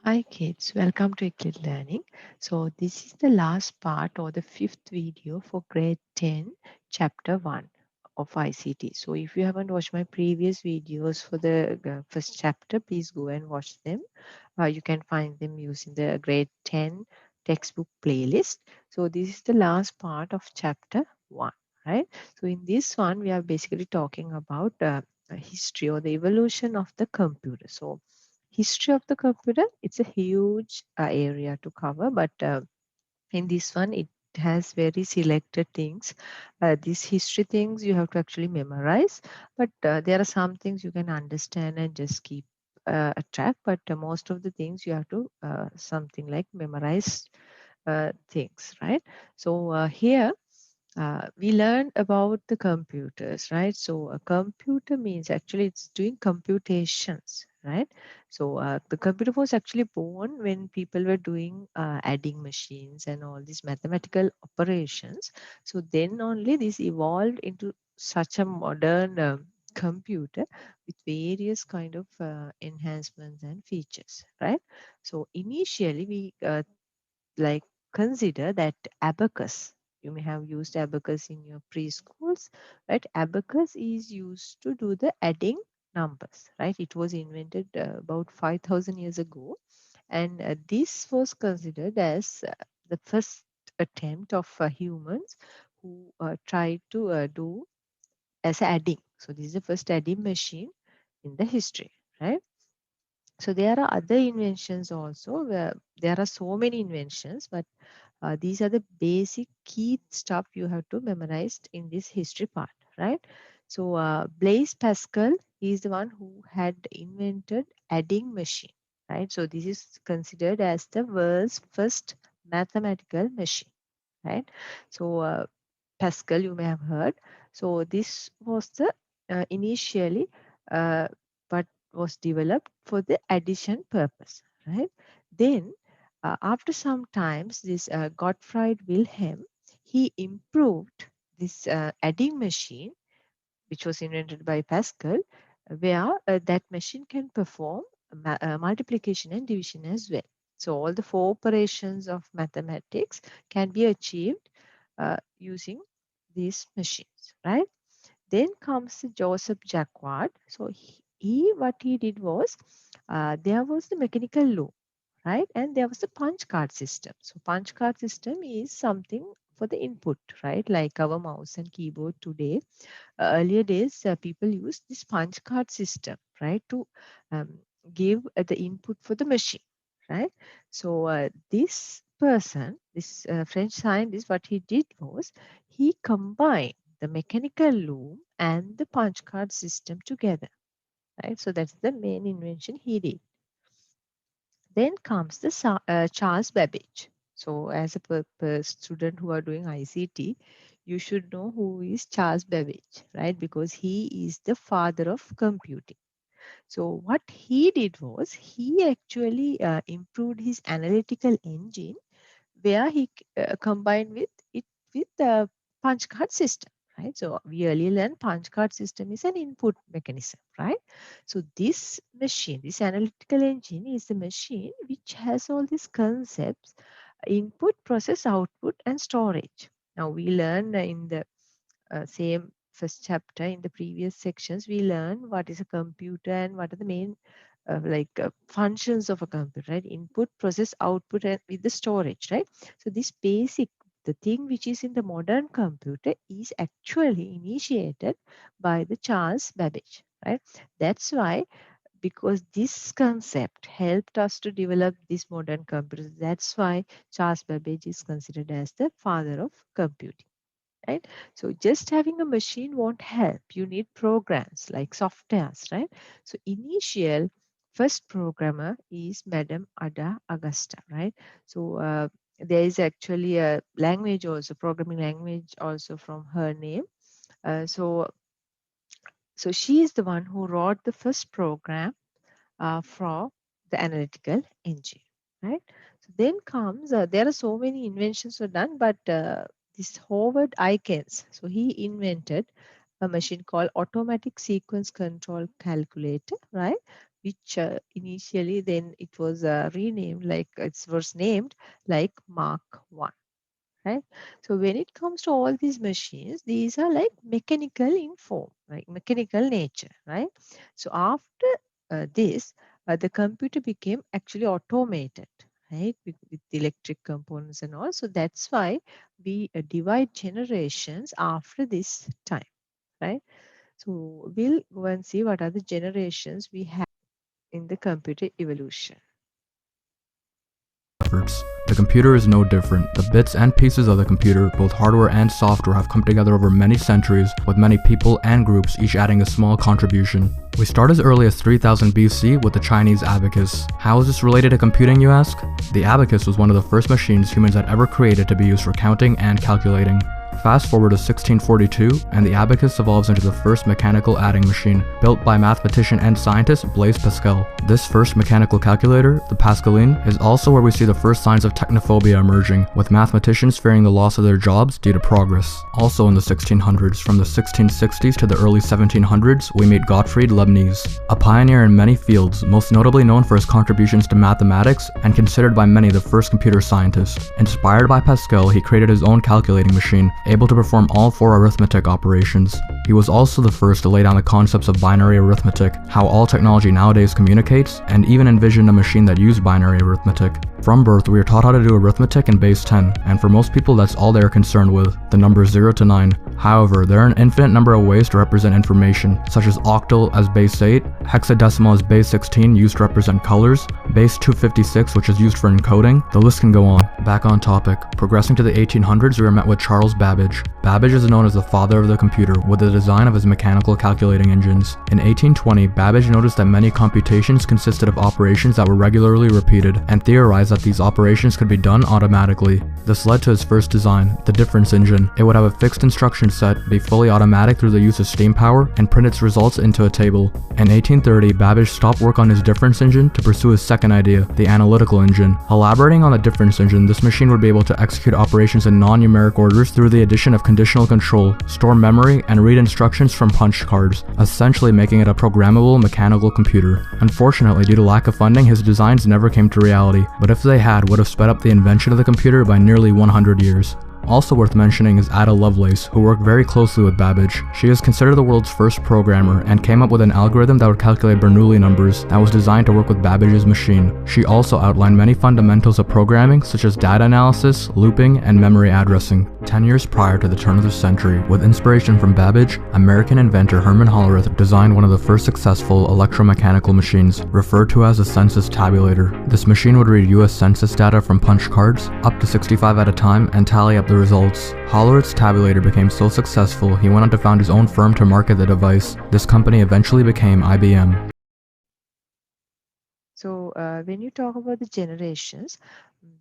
Hi kids, welcome to Euclid Learning. So this is the last part or the fifth video for grade 10, chapter 1 of ICT. So if you haven't watched my previous videos for the first chapter, please go and watch them. You can find them using the grade 10 textbook playlist. So this is the last part of chapter 1, right? So in this one, we are basically talking about history or the evolution of the computer. So history of the computer, it's a huge area to cover, but in this one it has very selected things. These history things you have to actually memorize, but there are some things you can understand and just keep a track, but most of the things you have to something like memorize things, right? So here we learned about the computers, right? So a computer means actually it's doing computations, right? So the computer was actually born when people were doing adding machines and all these mathematical operations. So then only this evolved into such a modern computer with various kind of enhancements and features, right? So initially we like consider that abacus, you may have used abacus in your preschools, right? Abacus is used to do the adding numbers, right? It was invented about 5000 years ago, and this was considered as the first attempt of humans who tried to do as adding. So this is the first adding machine in the history, right? So there are other inventions also where there are so many inventions, but these are the basic key stuff you have to memorize in this history part, right? So Blaise Pascal is the one who had invented adding machine, right? So this is considered as the world's first mathematical machine, right? So Pascal, you may have heard. So this was the initially uh, but was developed for the addition purpose, right? Then after some times, this Gottfried Wilhelm, he improved this adding machine, which was invented by Pascal, where that machine can perform multiplication and division as well. So all the four operations of mathematics can be achieved using these machines, right? Then comes Joseph Jacquard. So what he did was there was the mechanical loom, right? And there was the punch card system. So punch card system is something for the input, right? Like our mouse and keyboard today. Earlier days, people used this punch card system, right, to um, give the input for the machine, right? So this person, this French scientist, what he did was he combined the mechanical loom and the punch card system together, right? So that's the main invention he did. Then comes the Charles Babbage. So as a student who are doing ICT, you should know who is Charles Babbage, right? Because he is the father of computing. So what he did was he actually improved his analytical engine where he combined with it with the punch card system, right? So we earlier learned punch card system is an input mechanism, right? So this machine, this analytical engine is the machine which has all these concepts: input, process, output, and storage. Now we learn in the same first chapter in the previous sections, we learn what is a computer and what are the main functions of a computer, right? Input, process, output, and with the storage, right? So this basic, the thing which is in the modern computer is actually initiated by the Charles Babbage, right? That's why, because this concept helped us to develop this modern computers. That's why Charles Babbage is considered as the father of computing, right? So just having a machine won't help. You need programs like softwares, right? So initial first programmer is Madame Ada Augusta, right? So there is actually a language also, programming language also from her name. So she is the one who wrote the first program for the analytical engine, right? So then comes, there are so many inventions were done, but this Howard Aikens, so he invented a machine called automatic sequence control calculator, right? which initially then it was renamed, like it was named like Mark 1. Right. So when it comes to all these machines, these are like mechanical in form, like mechanical nature, right? So after this, the computer became actually automated, right, with the electric components and all. So that's why we divide generations after this time, right? So we'll go and see what are the generations we have in the computer evolution. efforts. The computer is no different. The bits and pieces of the computer, both hardware and software, have come together over many centuries, with many people and groups each adding a small contribution. We start as early as 3000 BC with the Chinese abacus. How is this related to computing, you ask? The abacus was one of the first machines humans had ever created to be used for counting and calculating. Fast forward to 1642, and the abacus evolves into the first mechanical adding machine, built by mathematician and scientist Blaise Pascal. This first mechanical calculator, the Pascaline, is also where we see the first signs of technophobia emerging, with mathematicians fearing the loss of their jobs due to progress. Also in the 1600s, from the 1660s to the early 1700s, we meet Gottfried Leibniz, a pioneer in many fields, most notably known for his contributions to mathematics and considered by many the first computer scientist. Inspired by Pascal, he created his own calculating machine, able to perform all 4 arithmetic operations. He was also the first to lay down the concepts of binary arithmetic, how all technology nowadays communicates, and even envisioned a machine that used binary arithmetic. From birth, we are taught how to do arithmetic in base 10, and for most people that's all they are concerned with, the numbers 0 to 9. However, there are an infinite number of ways to represent information, such as octal as base 8, hexadecimal as base 16 used to represent colors, base 256 which is used for encoding, the list can go on. Back on topic, progressing to the 1800s we are met with Charles Babbage. Babbage is known as the father of the computer, with the design of his mechanical calculating engines. In 1820, Babbage noticed that many computations consisted of operations that were regularly repeated, and theorized that these operations could be done automatically. This led to his first design, the difference engine. It would have a fixed instruction set, be fully automatic through the use of steam power, and print its results into a table. In 1830, Babbage stopped work on his difference engine to pursue his second idea, the analytical engine. Elaborating on the difference engine, this machine would be able to execute operations in non-numeric orders through the addition of conditional control, store memory, and read instructions from punch cards, essentially making it a programmable mechanical computer. Unfortunately, due to lack of funding, his designs never came to reality, but if they had, would have sped up the invention of the computer by nearly 100 years. Also worth mentioning is Ada Lovelace, who worked very closely with Babbage. She is considered the world's first programmer and came up with an algorithm that would calculate Bernoulli numbers that was designed to work with Babbage's machine. She also outlined many fundamentals of programming such as data analysis, looping, and memory addressing. 10 years prior to the turn of the century, with inspiration from Babbage, American inventor Herman Hollerith designed one of the first successful electromechanical machines, referred to as a census tabulator. This machine would read US census data from punch cards, up to 65 at a time, and tally up the results. Hollerith's tabulator became so successful, he went on to found his own firm to market the device. This company eventually became IBM. So when you talk about the generations,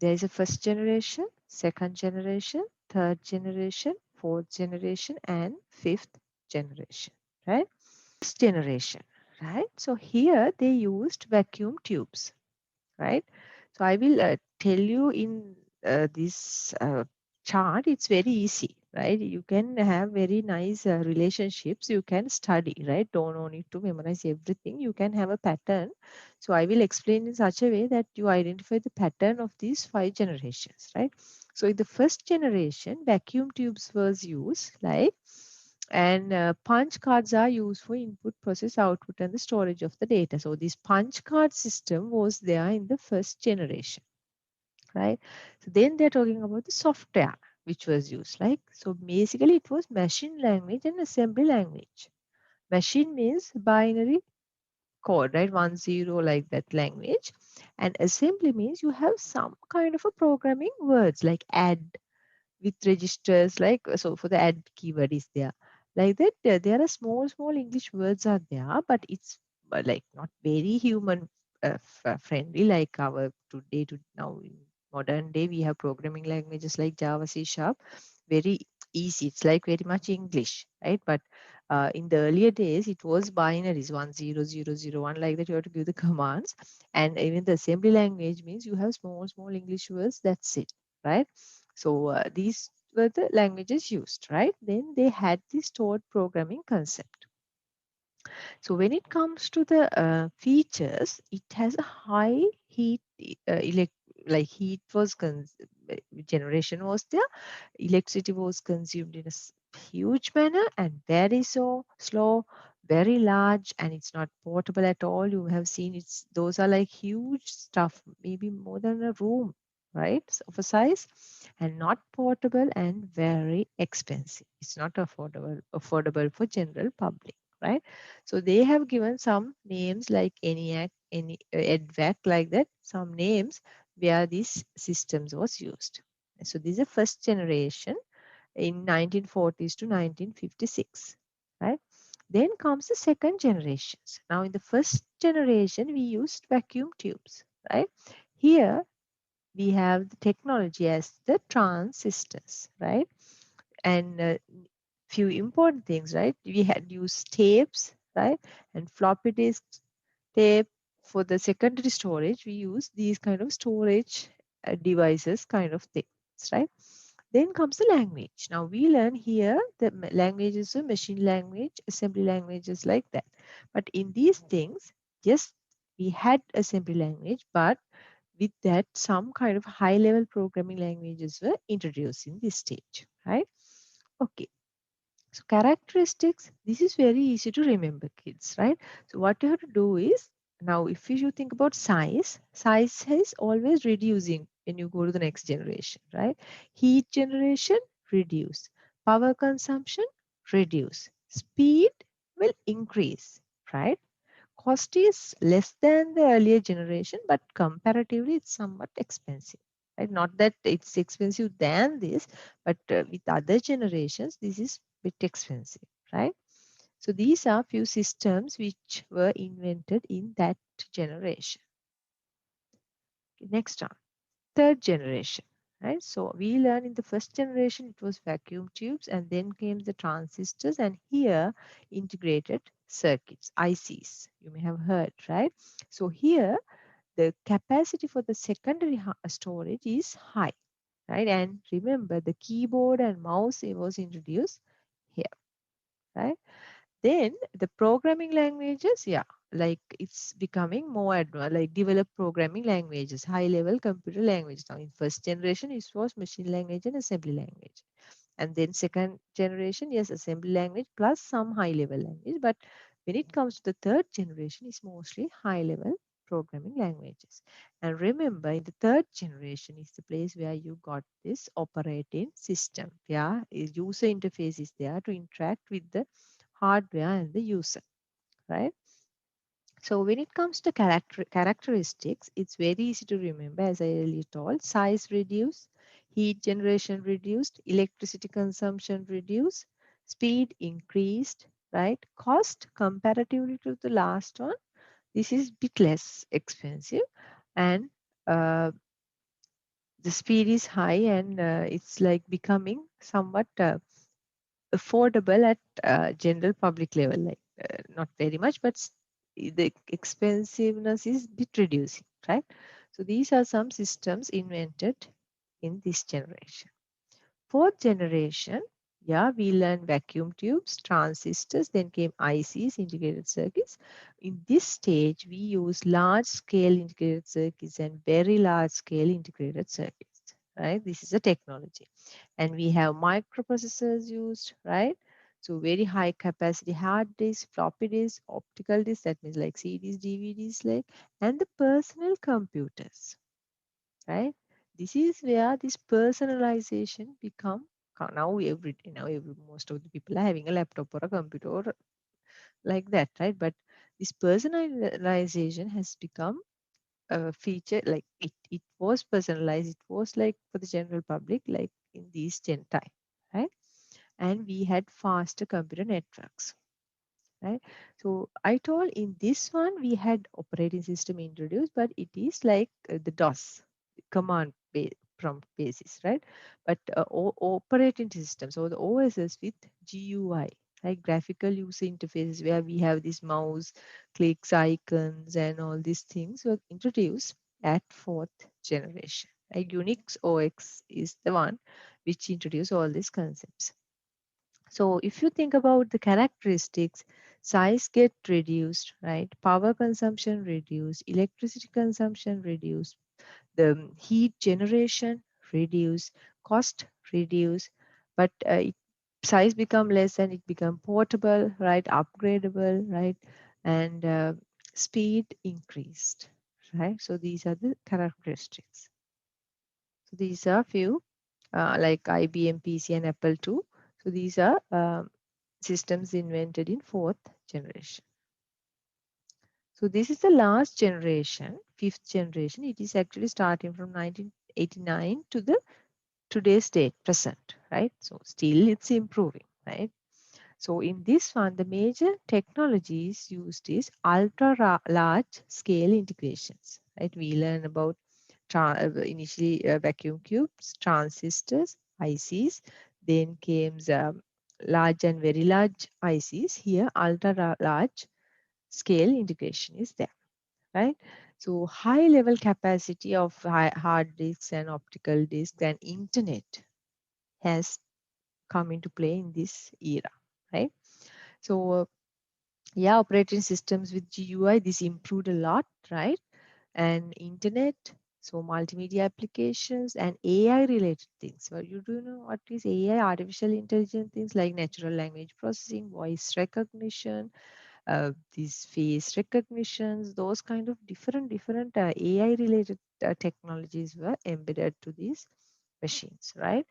there is a first generation, second generation, third generation, fourth generation, and fifth generation, right? First generation, right? So here they used vacuum tubes, right? So I will tell you in this chart, it's very easy, right? You can have very nice relationships. You can study, right? Don't need to memorize everything. You can have a pattern. So I will explain in such a way that you identify the pattern of these 5 generations, right? So in the first generation, vacuum tubes was used, like, and punch cards are used for input, process, output, and the storage of the data. So this punch card system was there in the first generation, right? So then they're talking about the software which was used. Like, so basically it was machine language and assembly language. Machine means binary code, right? 1 0, like that language. And assembly means you have some kind of a programming words like add with registers, like, so for the add keyword is there, like that. There are small English words are there, but it's like not very human friendly like our today to now. In modern day we have programming languages like Java, C Sharp, very easy, it's like very much English, right? But in the earlier days it was binaries, 1 0 0 0 1, like that. You have to give the commands. And even the assembly language means you have small English words, that's it, right? So these were the languages used, right? Then they had the stored programming concept. So when it comes to the features, it has a high heat, like heat was generation was there, electricity was consumed in a huge manner and very so slow, very large, and it's not portable at all. You have seen it's those are like huge stuff, maybe more than a room, right, of a size, and not portable and very expensive. It's not affordable for general public, right? So they have given some names like ENIAC, EDVAC, like that, some names where these systems was used. So this is the first generation in 1940s to 1956, right? Then comes the second generations. Now in the first generation, we used vacuum tubes, right? Here we have the technology as the transistors, right? And few important things, right? We had used tapes, right? And floppy disks, tape. For the secondary storage, we use these kind of storage devices, kind of things, right? Then comes the language. Now we learn here the language is a machine language, assembly languages like that. But in these things, yes, we had assembly language, but with that, some kind of high level programming languages were introduced in this stage, right? Okay, so characteristics, this is very easy to remember, kids, right? So what you have to do is, now if you think about size is always reducing when you go to the next generation, right? Heat generation, reduce. Power consumption, reduce. Speed will increase, right? Cost is less than the earlier generation, but comparatively it's somewhat expensive. Right? Not that it's expensive than this, but with other generations, this is bit expensive, right? So these are few systems which were invented in that generation. Next one, third generation. Right? So we learned in the first generation it was vacuum tubes, and then came the transistors, and here integrated circuits, ICs. You may have heard, right? So here the capacity for the secondary storage is high, right? And remember the keyboard and mouse it was introduced here, right? Then the programming languages, yeah, like it's becoming more advanced, like develop programming languages, high level computer language. Now in first generation, it was machine language and assembly language. And then second generation, yes, assembly language plus some high level language. But when it comes to the third generation, it's mostly high level programming languages. And remember, in the third generation is the place where you got this operating system. Yeah, user interface is there to interact with the hardware and the user, right? So when it comes to characteristics, it's very easy to remember, as I earlier told, size reduced, heat generation reduced, electricity consumption reduced, speed increased, right? Cost comparatively to the last one, this is bit less expensive, and uh, the speed is high, and it's like becoming somewhat affordable at general public level, like not very much, but the expensiveness is bit reducing, right? So these are some systems invented in this generation. Fourth generation, yeah, we learned vacuum tubes, transistors, then came ICs, integrated circuits. In this stage, we use large scale integrated circuits and very large scale integrated circuits, right? This is a technology. And we have microprocessors used, right? So very high capacity hard disk, floppy disk, optical disk, that means like CDs, DVDs, like, and the personal computers, right? This is where this personalization become now every day. Now most of the people are having a laptop or a computer or like that, right? But this personalization has become a feature, like it was personalized, it was like for the general public, like in these 10 time, right? And we had faster computer networks, right? So I told in this one we had operating system introduced, but it is like the DOS command prompt basis, right? But operating systems or the OSs with GUI, like graphical user interfaces, where we have this mouse clicks, icons, and all these things were introduced at fourth generation. Like Unix OX is the one which introduced all these concepts. So if you think about the characteristics, size get reduced, right? Power consumption reduced, electricity consumption reduced, the heat generation reduce, cost reduce, but size become less and it become portable, right? Upgradable, right? And speed increased, right? So these are the characteristics. So these are few like IBM PC and Apple II. So these are systems invented in fourth generation. So this is the last generation, fifth generation. It is actually starting from 1989 to the today's date, present, right? So still it's improving, right? So in this one, the major technologies used is ultra large scale integrations, right? We learn about initially vacuum tubes, transistors, ICs, then came large and very large ICs. Here, ultra large scale integration is there, right? So high level capacity of hard disks and optical disks and internet has come into play in this era, right? So yeah, operating systems with GUI, this improved a lot, right? And internet, so multimedia applications and AI related things. Well, you do know what is AI, artificial intelligence things like natural language processing, voice recognition, these face recognitions, those kind of different AI related technologies were embedded to these machines, right?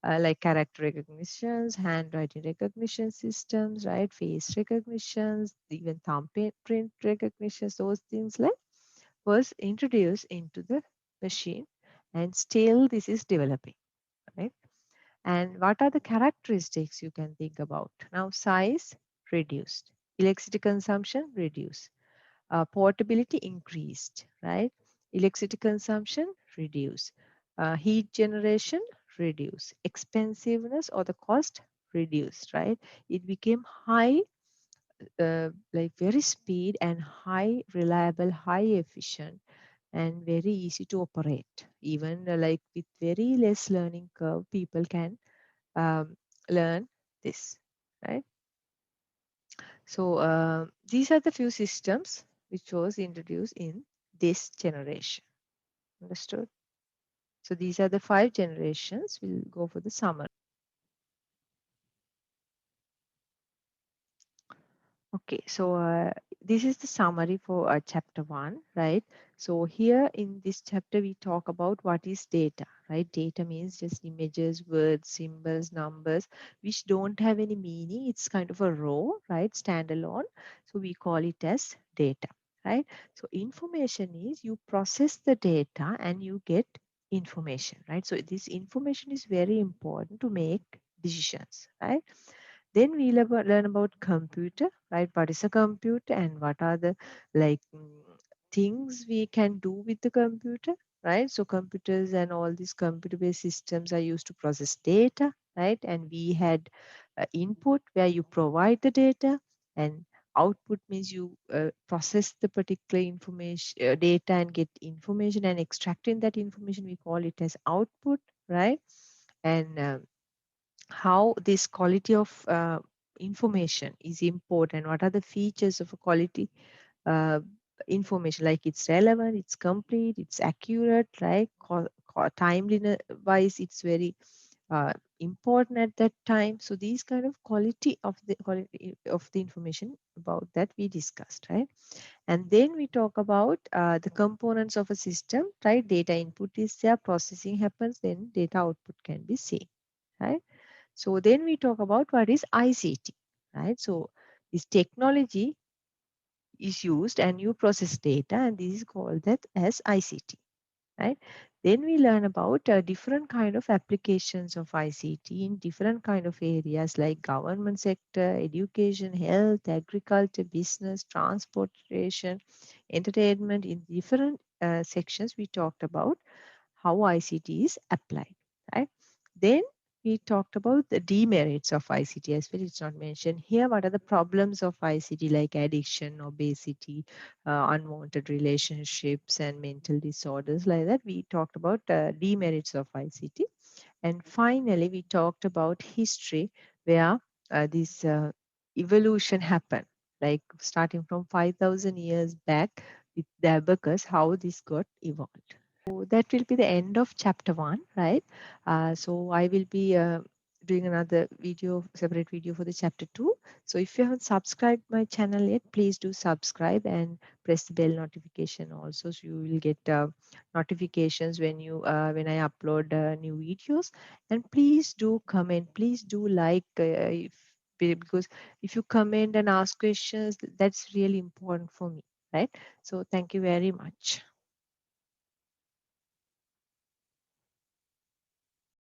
Like character recognitions, handwriting recognition systems, right? Face recognitions, even thumbprint recognitions, those things like was introduced into the machine, and still this is developing, right? And what are the characteristics you can think about? Now, size reduced, electricity consumption reduced, portability increased, right? Electricity consumption reduced, heat generation reduced, expensiveness or the cost reduced, right? It became high, like very speed and high reliable, high efficient and very easy to operate. Even like with very less learning curve, people can learn this, right? So these are the few systems which was introduced in this generation. Understood? So these are the 5 generations. We'll go for the summary. Okay, so this is the summary for chapter 1, right? So here in this chapter, we talk about what is data, right? Data means just images, words, symbols, numbers, which don't have any meaning. It's kind of a raw, right? Standalone. So we call it as data, right? So information is you process the data and you get information, right? So this information is very important to make decisions, right? Then we learn about computer, right? What is a computer and what are the like things we can do with the computer, right? So computers and all these computer-based systems are used to process data, right? And we had input where you provide the data, and output means you process the particular information data and get information, and extracting that information we call it as output, right? And how this quality of information is important, what are the features of a quality uh, information, like it's relevant, it's complete, it's accurate, right? Timeliness wise it's very important at that time. So these kind of quality of the information about that we discussed, right? And then we talk about the components of a system, right? Data input is there, processing happens, then data output can be seen, right? So then we talk about what is ICT, right? So this technology is used and you process data, and this is called that as ICT, right? Then we learn about different kind of applications of ICT in different kind of areas like government sector, education, health, agriculture, business, transportation, entertainment. In different sections, we talked about how ICT is applied, right? Then we talked about the demerits of ICT as well. It's not mentioned here. What are the problems of ICT like addiction, obesity, unwanted relationships, and mental disorders like that? We talked about demerits of ICT. And finally, we talked about history where this evolution happened. like starting from 5,000 years back with the abacus, how this got evolved. So that will be the end of chapter 1, right? So I will be doing another video, separate video for the chapter 2. So if you haven't subscribed my channel yet, please do subscribe and press the bell notification also, so you will get notifications when I upload new videos. And please do comment, please do like, if because if you comment and ask questions, that's really important for me, right? So thank you very much.